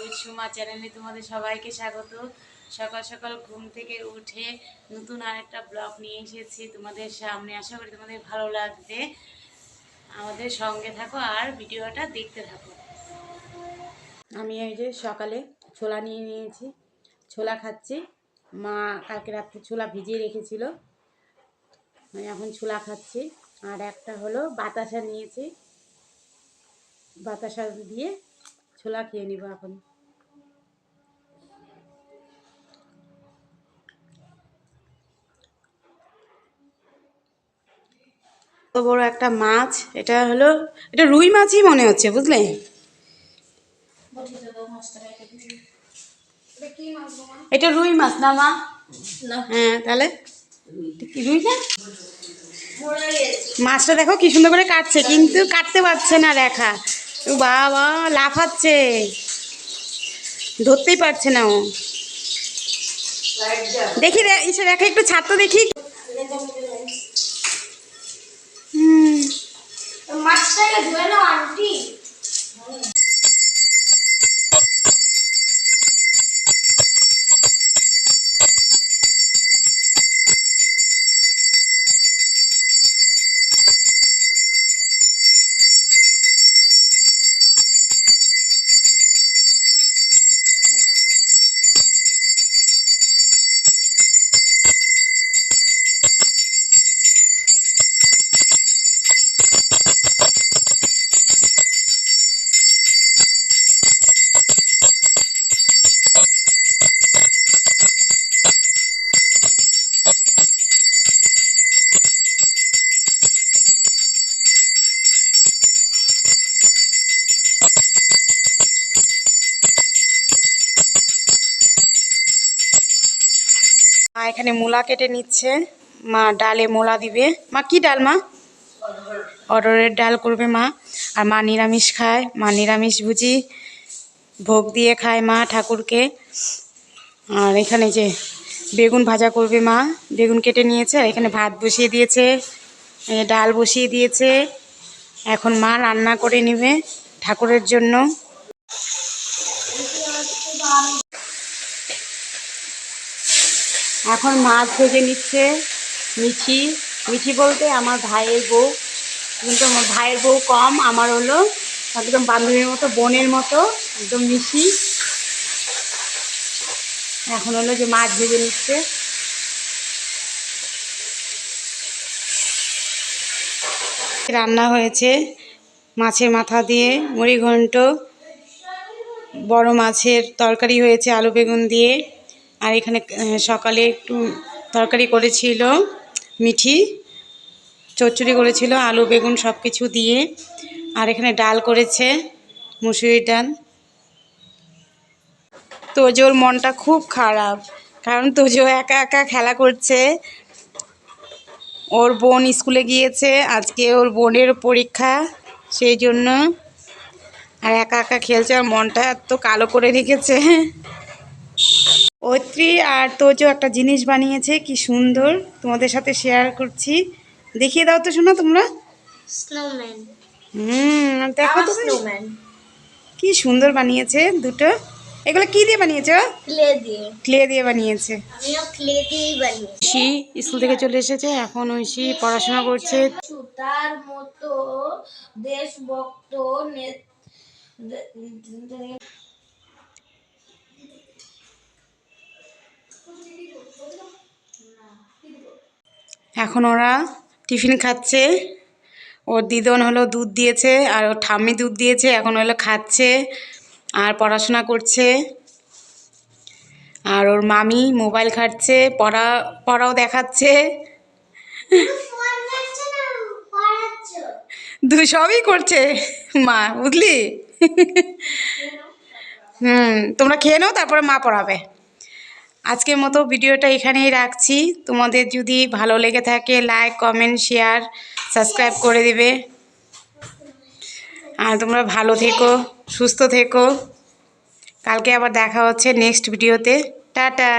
With Suma চ্যানেলে তোমাদের সবাইকে স্বাগত। সকাল সকাল ঘুম থেকে উঠে নতুন আরেকটা ব্লগ নিয়ে এসেছি তোমাদের সামনে। আশা করি তোমাদের ভালো লাগবে। আমাদের সঙ্গে থাকো আর ভিডিওটা দেখতে থাকো। আমি এই যে সকালে ছোলা নিয়ে নিয়েছি, ছোলা খাচ্ছি। মা কালকে রাত্রে ছোলা ভিজিয়ে রেখেছিল, আমি এখন ছোলা খাচ্ছি। আর একটা হলো বাতাসা নিয়েছি, বাতাসা দিয়ে ছোলা খেয়ে নিব এখন। তো বড় একটা মাছ, এটা হলো, এটা রুই মাছই মনে হচ্ছে, বুঝলে? এটা রুই মাছ না মা? হ্যাঁ, তাহলে কি রুই না? মাছটা দেখো কি সুন্দর করে কাটছে, কিন্তু কাটতে পারছে না রেখা। বাবা লাফাচ্ছে, ধরতেই পারছে না ও। দেখি এসে রেখা একটু ছাড়তো দেখি। মাছটাকে ধুয়ে নাও আন্টি। মা এখানে মূলা কেটে নিচ্ছে, মা ডালে মূলা দিবে। মা কি ডাল মা? অরহরের ডাল করবে মা। আর মা নিরামিষ খায়, মা নিরামিষ ভুজি, ভোগ দিয়ে খায় মা ঠাকুরকে। আর এখানে যে বেগুন ভাজা করবে মা, বেগুন কেটে নিয়েছে। আর এখানে ভাত বসিয়ে দিয়েছে, ডাল বসিয়ে দিয়েছে। এখন মা রান্না করে নেবে ঠাকুরের জন্য। এখন মাছ ভেজে নিচ্ছে মিঠি। মিঠি বলতে আমার ভাইয়ের বউ, কিন্তু আমার ভাইয়ের বউ কম, আমার হলো একদম বান্ধবীর মতো, বোনের মতো, একদম মিঠি। এখন হলো যে মাছ ভেজে নিচ্ছে। রান্না হয়েছে মাছের মাথা দিয়ে মুড়িঘণ্ট, বড় মাছের তরকারি হয়েছে আলু বেগুন দিয়ে। আর এখানে সকালে একটু তরকারি করেছিল মিঠি, চচ্চড়ি করেছিল আলু বেগুন সব কিছু দিয়ে। আর এখানে ডাল করেছে, মুসুরির ডাল। তোজোর মনটা খুব খারাপ, কারণ তোজো একা একা খেলা করছে। ওর বোন স্কুলে গিয়েছে, আজকে ওর বোনের পরীক্ষা, সেই জন্য আর একা একা খেলছে। আর মনটা এত কালো করে রেখেছে। ঐত্রী আর তোজো একটা জিনিস বানিয়েছে, কি সুন্দর, তোমাদের সাথে শেয়ার করছি। দেখিয়ে দাও তো শোনা তোমরা। স্নোম্যান। দেখো তো স্নোম্যান কি সুন্দর বানিয়েছে দুটো। এগুলো কি দিয়ে বানিয়েছে? ক্লে দিয়ে। ক্লে দিয়ে বানিয়েছে। আমিও ক্লে দিয়েই বানিয়েছি। ঐশী স্কুল থেকে চলে এসেছে, এখন ঐশী পড়াশোনা করছে। তার মতো দেশভক্ত এখন ওরা টিফিন খাচ্ছে। ওর দিদন হলো দুধ দিয়েছে, আর ওর ঠাম্মি দুধ দিয়েছে, এখন হলো খাচ্ছে আর পড়াশোনা করছে। আর ওর মামি মোবাইল ঘাঁটছে, পড়াও দেখাচ্ছে। সবই করছে মা, বুঝলি? তোমরা খেয়ে নাও, তারপরে মা পড়াবে। আজকের মতো ভিডিওটা এখানেই রাখছি। তোমাদের যদি ভালো লেগে থাকে লাইক কমেন্ট শেয়ার সাবস্ক্রাইব করে দিবে। আর তোমরা ভালো থেকো, সুস্থ থেকো। কালকে আবার দেখা হচ্ছে নেক্সট ভিডিওতে। টাটা।